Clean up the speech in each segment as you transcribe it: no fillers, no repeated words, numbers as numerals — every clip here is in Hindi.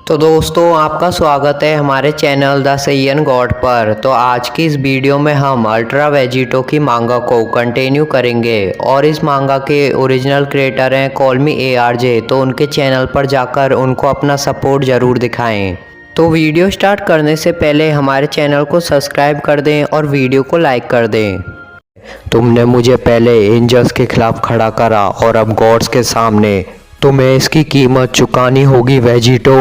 तो दोस्तों आपका स्वागत है हमारे चैनल द सैयन गॉड पर। तो आज की इस वीडियो में हम अल्ट्रा वेजिटो की मांगा को कंटिन्यू करेंगे और इस मांगा के ओरिजिनल क्रिएटर हैं कॉल मी ARJ। तो उनके चैनल पर जाकर उनको अपना सपोर्ट ज़रूर दिखाएं। तो वीडियो स्टार्ट करने से पहले हमारे चैनल को सब्सक्राइब कर दें और वीडियो को लाइक कर दें। तुमने मुझे पहले एंजल्स के खिलाफ खड़ा करा और अब गॉड्स के सामने तुम्हें इसकी कीमत चुकानी होगी वेजिटो।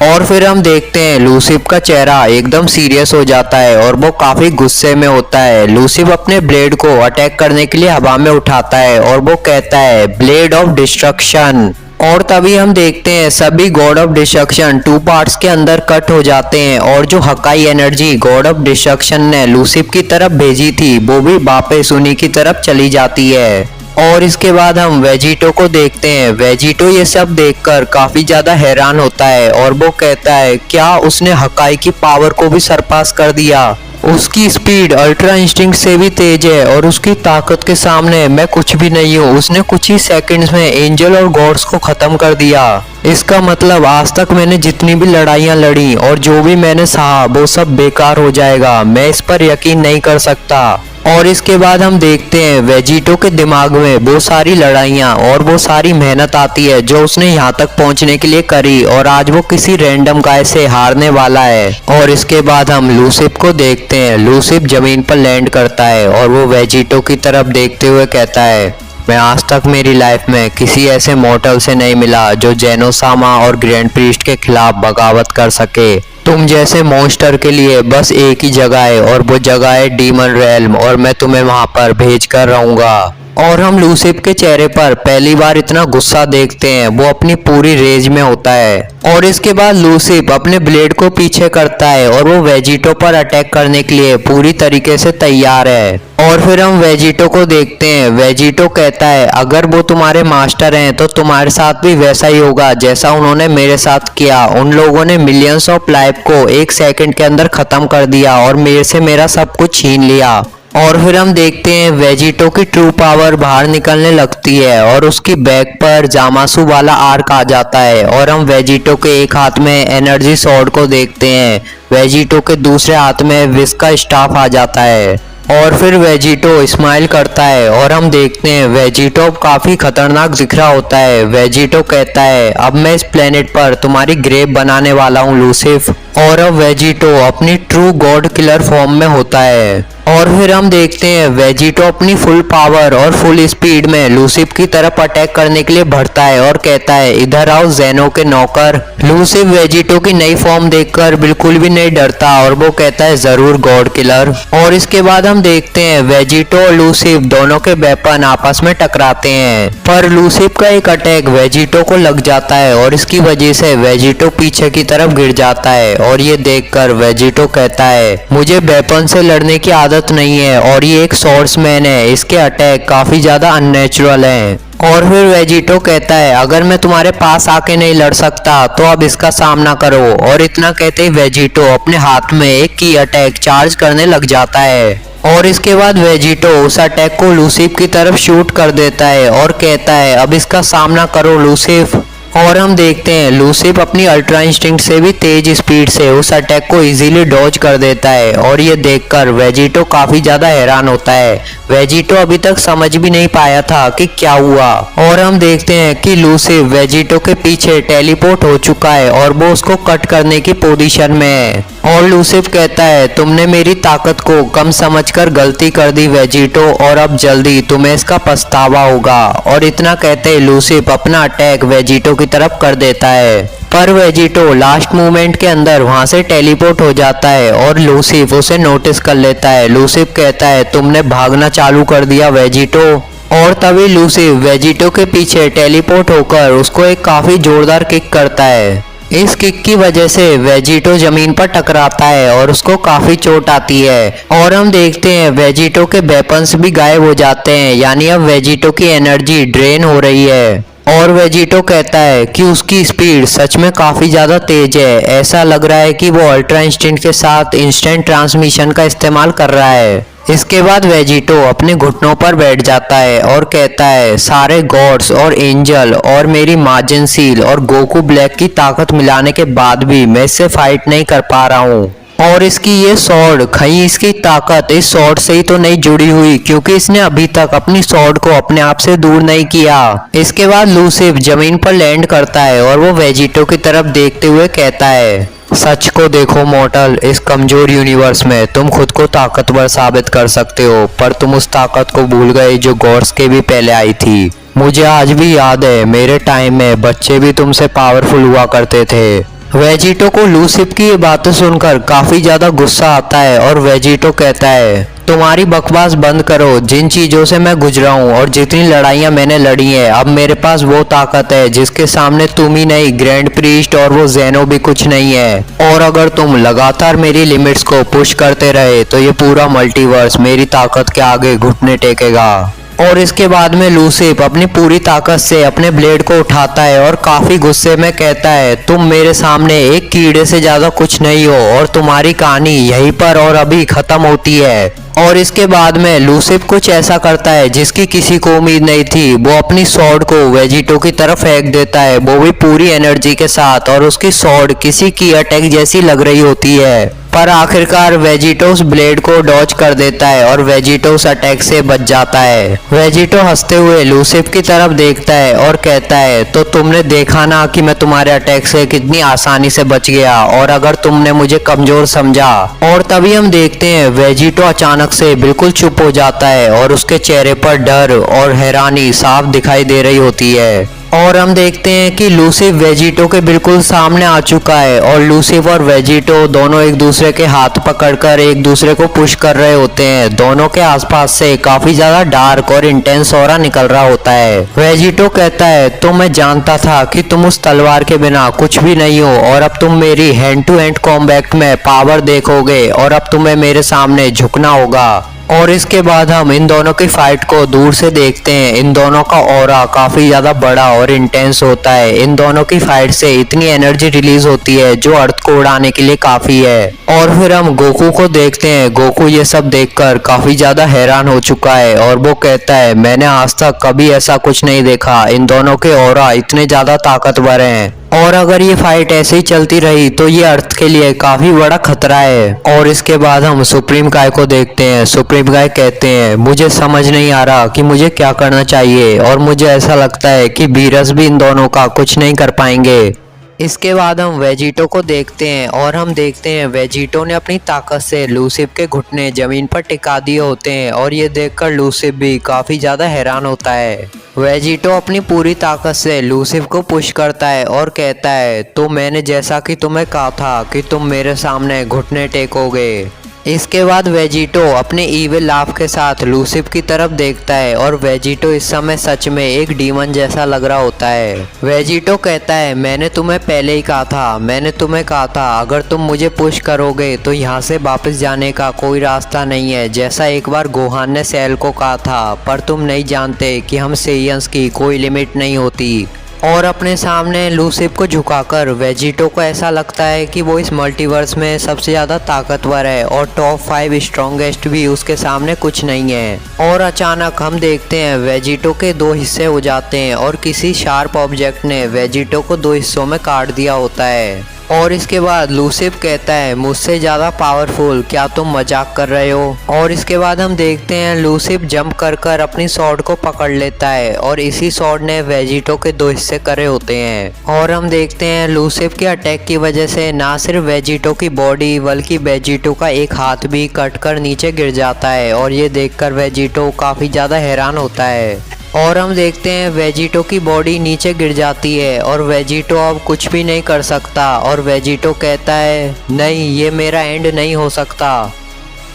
और फिर हम देखते हैं लूसिफ का चेहरा एकदम सीरियस हो जाता है और वो काफी गुस्से में होता है। लूसिफ अपने ब्लेड को अटैक करने के लिए हवा में उठाता है और वो कहता है ब्लेड ऑफ डिस्ट्रक्शन। और तभी हम देखते हैं सभी गॉड ऑफ डिस्ट्रक्शन 2 पार्ट्स के अंदर कट हो जाते हैं और जो हकाई एनर्जी गॉड ऑफ डिस्ट्रक्शन ने लूसिफ की तरफ भेजी थी वो भी वापस उन्हीं की तरफ चली जाती है। और इसके बाद हम वेजिटो को देखते हैं। वेजिटो ये सब देखकर काफी ज्यादा हैरान होता है और वो कहता है क्या उसने हकाई की पावर को भी सरपास कर दिया। उसकी स्पीड अल्ट्रा इंस्टिंक्ट से भी तेज है और उसकी ताकत के सामने मैं कुछ भी नहीं हूँ। उसने कुछ ही सेकंड्स में एंजल और गॉड्स को खत्म कर दिया। इसका मतलब आज तक मैंने जितनी भी लड़ाइयाँ लड़ी और जो भी मैंने सहा वो सब बेकार हो जाएगा। मैं इस पर यकीन नहीं कर सकता। और इसके बाद हम देखते हैं वेजिटो के दिमाग में वो सारी लड़ाइयाँ और वो सारी मेहनत आती है जो उसने यहाँ तक पहुँचने के लिए करी और आज वो किसी रैंडम गाय से हारने वाला है। और इसके बाद हम लूसिफ को देखते हैं। लूसिफ जमीन पर लैंड करता है और वो वेजिटो की तरफ देखते हुए कहता है मैं आज तक मेरी लाइफ में किसी ऐसे मॉर्टल से नहीं मिला जो जेनोसामा और ग्रैंड प्रीस्ट के खिलाफ बगावत कर सके। तुम जैसे मॉन्स्टर के लिए बस एक ही जगह है और वो जगह है डीमन रेल्म और मैं तुम्हें वहां पर भेज कर रहूंगा। और हम लूसिफ के चेहरे पर पहली बार इतना गुस्सा देखते हैं। वो अपनी पूरी रेज में होता है। और इसके बाद लूसिफ अपने ब्लेड को पीछे करता है और वो वेजिटो पर अटैक करने के लिए पूरी तरीके से तैयार है। और फिर हम वेजिटो को देखते हैं। वेजिटो कहता है अगर वो तुम्हारे मास्टर हैं तो तुम्हारे साथ भी वैसा ही होगा जैसा उन्होंने मेरे साथ किया। उन लोगों ने मिलियंस ऑफ लाइफ को 1 सेकंड के अंदर खत्म कर दिया और मेरे से मेरा सब कुछ छीन लिया। और फिर हम देखते हैं वेजिटो की ट्रू पावर बाहर निकलने लगती है और उसकी बैक पर जामासू वाला आर्क आ जाता है। और हम वेजिटो के एक हाथ में एनर्जी स्वॉर्ड को देखते हैं। वेजिटो के दूसरे हाथ में विश का स्टाफ आ जाता है। और फिर वेजिटो स्माइल करता है और हम देखते हैं वेजिटो काफी खतरनाक दिख रहा होता है। वेजिटो कहता है अब मैं इस प्लेनेट पर तुम्हारी ग्रेव बनाने वाला हूँ लूसिफ। और अब वेजिटो अपनी ट्रू गॉड किलर फॉर्म में होता है। और फिर हम देखते हैं वेजिटो अपनी फुल पावर और फुल स्पीड में लूसिफ की तरफ अटैक करने के लिए बढ़ता है और कहता है इधर आओ जेनो के नौकर। लूसिफ वेजिटो की नई फॉर्म देखकर बिल्कुल भी नहीं डरता और वो कहता है जरूर गॉड किलर। और इसके बाद हम देखते हैं वेजिटो और लूसिफ दोनों के वेपन आपस में टकराते हैं पर लूसिफ का एक अटैक वेजिटो को लग जाता है और इसकी वजह से वेजिटो पीछे की तरफ गिर जाता है। और ये देखकर वेजिटो कहता है मुझे वेपन से लड़ने की आदत नहीं है और ये एक स्वॉर्ड्समैन है, इसके अटैक काफी ज्यादा अननेचुरल हैं। और फिर वेजिटो कहता है अगर मैं तुम्हारे पास आके नहीं लड़ सकता तो अब इसका सामना करो। और इतना कहते ही वेजिटो अपने हाथ में एक की अटैक चार्ज करने लग जाता है। और इसके बाद वेजिटो उस अटैक को लूसिफ की तरफ शूट कर देता है और कहता है अब इसका सामना करो लूसिफ। और हम देखते हैं लूसिफ अपनी अल्ट्रा इंस्टिंक्ट से भी तेज स्पीड से उस अटैक को इजीली डॉज कर देता है। और ये देखकर वेजिटो काफी ज्यादा हैरान होता है। वेजिटो अभी तक समझ भी नहीं पाया था कि क्या हुआ। और हम देखते हैं कि लूसिफ वेजिटो के पीछे टेलीपोर्ट हो चुका है और वो उसको कट करने की पोजीशन में है। और लूसिफ कहता है तुमने मेरी ताकत को कम समझकर गलती कर दी वेजिटो और अब जल्दी तुम्हें इसका पछतावा होगा। और इतना कहते ही लूसिफ अपना अटैक वेजिटो की तरफ कर देता है पर वेजिटो लास्ट मूवमेंट के अंदर वहां से टेलीपोर्ट हो जाता है और लूसिफ उसे नोटिस कर लेता है। लूसिफ कहता है तुमने भागना चालू कर दिया वेजिटो। और तभी लूसिफ वेजिटो के पीछे टेलीपोर्ट होकर उसको एक काफी जोरदार किक करता है। इस किक की वजह से वेजिटो जमीन पर टकराता है और उसको काफी चोट आती है। और हम देखते हैं वेजिटो के वेपन्स भी गायब हो जाते हैं, यानी अब वेजिटो की एनर्जी ड्रेन हो रही है। और वेजिटो कहता है कि उसकी स्पीड सच में काफी ज्यादा तेज है। ऐसा लग रहा है कि वो अल्ट्रा इंस्टिंक्ट के साथ इंस्टेंट ट्रांसमिशन का इस्तेमाल कर रहा है। इसके बाद वेजिटो अपने घुटनों पर बैठ जाता है और कहता है, सारे गॉड्स और एंजल और मेरी मार्जिन सील और गोकू ब्लैक की ताकत मिलाने के बाद भी मैं इससे फाइट नहीं कर पा रहा हूँ। और इसकी ये स्वॉर्ड, कहीं इसकी ताकत इस स्वॉर्ड से ही तो नहीं जुड़ी हुई, क्योंकि इसने अभी तक अपनी स्वॉर्ड को अपने आप से दूर नहीं किया। इसके बाद लूसिफ जमीन पर लैंड करता है और वो वेजिटो की तरफ देखते हुए कहता है, सच को देखो मॉर्टल, इस कमजोर यूनिवर्स में तुम खुद को ताकतवर साबित कर सकते हो, पर तुम उस ताकत को भूल गए जो गॉड्स के भी पहले आई थी। मुझे आज भी याद है, मेरे टाइम में बच्चे भी तुमसे पावरफुल हुआ करते थे। वेजिटो को लूसिफ की ये बातें सुनकर काफी ज्यादा गुस्सा आता है और वेजिटो कहता है, तुम्हारी बकवास बंद करो। जिन चीजों से मैं गुजरा हूँ और जितनी लड़ाइयाँ मैंने लड़ी हैं, अब मेरे पास वो ताकत है जिसके सामने तुम ही नहीं, ग्रैंड प्रीस्ट और वो ज़ेनो भी कुछ नहीं है। और अगर तुम लगातार मेरी लिमिट्स को पुश करते रहे तो ये पूरा मल्टीवर्स मेरी ताकत के आगे घुटने टेकेगा। और इसके बाद में लूसिफ अपनी पूरी ताकत से अपने ब्लेड को उठाता है और काफी गुस्से में कहता है, तुम मेरे सामने एक कीड़े से ज्यादा कुछ नहीं हो और तुम्हारी कहानी यहीं पर और अभी खत्म होती है। और इसके बाद में लूसिफ कुछ ऐसा करता है जिसकी किसी को उम्मीद नहीं थी। वो अपनी स्वॉर्ड को वेजिटो की तरफ फेंक देता है, वो भी पूरी एनर्जी के साथ, और उसकी स्वॉर्ड किसी की अटैक जैसी लग रही होती है, पर आखिरकार वेजिटो उस ब्लेड को डॉज कर देता है और वेजिटो उस अटैक से बच जाता है। वेजिटो हंसते हुए लूसिफ की तरफ देखता है और कहता है, तो तुमने देखा ना कि मैं तुम्हारे अटैक से कितनी आसानी से बच गया, और अगर तुमने मुझे कमजोर समझा। और तभी हम देखते हैं वेजिटो अचानक से बिल्कुल चुप हो जाता है और उसके चेहरे पर डर और हैरानी साफ दिखाई दे रही होती है। और हम देखते हैं कि लूसिफ वेजिटो के बिल्कुल सामने आ चुका है और लूसिफ और वेजिटो दोनों एक दूसरे के हाथ पकड़कर एक दूसरे को पुश कर रहे होते हैं। दोनों के आसपास से काफी ज्यादा डार्क और इंटेंस ऑरा निकल रहा होता है। वेजिटो कहता है, तो मैं जानता था कि तुम उस तलवार के बिना कुछ भी नहीं हो, और अब तुम मेरी हैंड टू हैंड कॉम्बैट में पावर देखोगे और अब तुम्हें मेरे सामने झुकना होगा। और इसके बाद हम इन दोनों की फाइट को दूर से देखते हैं। इन दोनों का ऑरा काफी ज्यादा बड़ा और इंटेंस होता है। इन दोनों की फाइट से इतनी एनर्जी रिलीज होती है जो अर्थ को उड़ाने के लिए काफी है। और फिर हम गोकू को देखते हैं। गोकू ये सब देखकर काफी ज्यादा हैरान हो चुका है और वो कहता है, मैंने आज तक कभी ऐसा कुछ नहीं देखा। इन दोनों के ऑरा इतने ज्यादा ताकतवर हैं, और अगर ये फाइट ऐसे ही चलती रही तो ये अर्थ के लिए काफी बड़ा खतरा है। और इसके बाद हम सुप्रीम काय को देखते हैं। सुप्रीम काय कहते हैं, मुझे समझ नहीं आ रहा कि मुझे क्या करना चाहिए, और मुझे ऐसा लगता है कि बीरस भी इन दोनों का कुछ नहीं कर पाएंगे। इसके बाद हम वेजिटो को देखते हैं और हम देखते हैं वेजिटो ने अपनी ताकत से लूसिफ के घुटने जमीन पर टिका दिए होते हैं, और ये देखकर लूसिफ भी काफ़ी ज़्यादा हैरान होता है। वेजिटो अपनी पूरी ताकत से लूसिफ को पुश करता है और कहता है, तो मैंने जैसा कि तुम्हें कहा था कि तुम मेरे सामने घुटने टेकोगे। इसके बाद वेजिटो अपने ईविल लाफ के साथ लूसिफ की तरफ देखता है और वेजिटो इस समय सच में एक डीमन जैसा लग रहा होता है। वेजिटो कहता है, मैंने तुम्हें पहले ही कहा था, मैंने तुम्हें कहा था अगर तुम मुझे पुश करोगे तो यहाँ से वापस जाने का कोई रास्ता नहीं है, जैसा एक बार गोहान ने सेल को कहा था। पर तुम नहीं जानते कि हम सेयंस की कोई लिमिट नहीं होती। और अपने सामने लूसिफ को झुकाकर वेजिटो को ऐसा लगता है कि वो इस मल्टीवर्स में सबसे ज़्यादा ताकतवर है और टॉप 5 स्ट्रॉन्गेस्ट भी उसके सामने कुछ नहीं है। और अचानक हम देखते हैं वेजिटो के 2 हिस्से हो जाते हैं और किसी शार्प ऑब्जेक्ट ने वेजिटो को 2 हिस्सों में काट दिया होता है। और इसके बाद लूसिफ कहता है, मुझसे ज़्यादा पावरफुल, क्या तुम मजाक कर रहे हो। और इसके बाद हम देखते हैं लूसिफ जंप कर कर अपनी स्वॉर्ड को पकड़ लेता है और इसी स्वॉर्ड ने वेजिटो के 2 हिस्से करे होते हैं। और हम देखते हैं लूसिफ के अटैक की वजह से ना सिर्फ वेजिटो की बॉडी बल्कि वेजिटो का एक हाथ भी कट कर नीचे गिर जाता है, और ये देखकर वेजिटो काफ़ी ज़्यादा हैरान होता है। और हम देखते हैं वेजिटो की बॉडी नीचे गिर जाती है और वेजिटो अब कुछ भी नहीं कर सकता, और वेजिटो कहता है, नहीं, ये मेरा एंड नहीं हो सकता।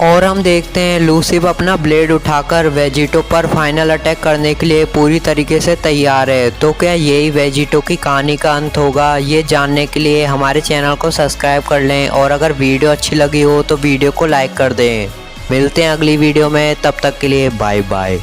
और हम देखते हैं लूसिफ अपना ब्लेड उठाकर वेजिटो पर फाइनल अटैक करने के लिए पूरी तरीके से तैयार है। तो क्या यही वेजिटो की कहानी का अंत होगा? ये जानने के लिए हमारे चैनल को सब्सक्राइब कर लें, और अगर वीडियो अच्छी लगी हो तो वीडियो को लाइक कर दें। मिलते हैं अगली वीडियो में, तब तक के लिए बाय बाय।